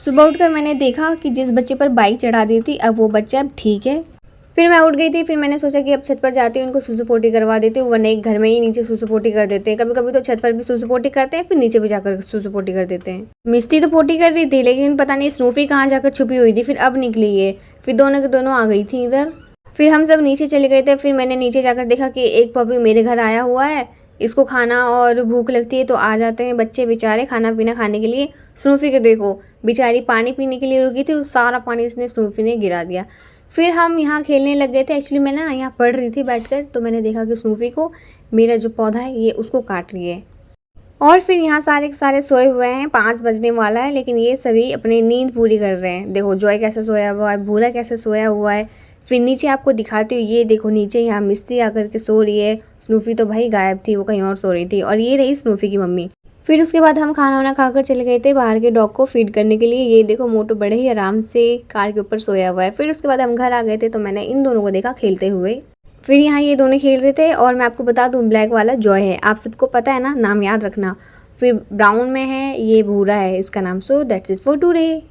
सुबह उठकर मैंने देखा कि जिस बच्चे पर बाइक चढ़ा दी थी अब वो बच्चा अब ठीक है। फिर मैं उठ गई थी। फिर मैंने सोचा कि अब छत पर जाती हूँ, इनको सूसू पोटी करवा देती हूँ, वरना एक घर में ही नीचे सूसू पोटी कर देते हैं। कभी कभी तो छत पर भी सूसू पोटी करते हैं, फिर नीचे भी जाकर सूसू पोटी कर देते हैं। मिस्टी तो पोटी कर रही थी, लेकिन पता नहीं स्नूफी कहाँ जाकर छुपी हुई थी। फिर अब निकली ये, फिर दोनों के दोनों आ गई थी इधर। फिर हम सब नीचे चले गए थे। फिर मैंने नीचे जाकर देखा कि एक पपी मेरे घर आया हुआ है। इसको खाना और भूख लगती है तो आ जाते हैं बच्चे बेचारे खाना पीना खाने के लिए। स्नूफी को देखो, बेचारी पानी पीने के लिए रुकी थी, उस सारा पानी इसने स्नूफी ने गिरा दिया। फिर हम यहाँ खेलने लग गए थे। एक्चुअली मैं ना यहाँ पढ़ रही थी बैठकर, तो मैंने देखा कि स्नूफी को मेरा जो पौधा है ये उसको काट रही है। और फिर यहाँ सारे के सारे सोए हुए हैं, 5 बजने वाला है, लेकिन ये सभी अपनी नींद पूरी कर रहे हैं। देखो जॉय कैसे सोया हुआ है, भूरा कैसे सोया हुआ है। फिर नीचे आपको दिखाती हूँ, ये देखो नीचे यहाँ मिस्टी आकर के सो रही है। स्नूफी तो भाई गायब थी, वो कहीं और सो रही थी। और ये रही स्नूफी की मम्मी। फिर उसके बाद हम खाना वाना खाकर चले गए थे बाहर के डॉग को फीड करने के लिए। ये देखो मोटू बड़े ही आराम से कार के ऊपर सोया हुआ है। फिर उसके बाद हम घर आ गए थे, तो मैंने इन दोनों को देखा खेलते हुए। फिर यहाँ ये दोनों खेल रहे थे। और मैं आपको बता दूँ, ब्लैक वाला जॉय है, आप सबको पता है ना, नाम याद रखना। फिर ब्राउन में है ये भूरा है इसका नाम। So that's it for today.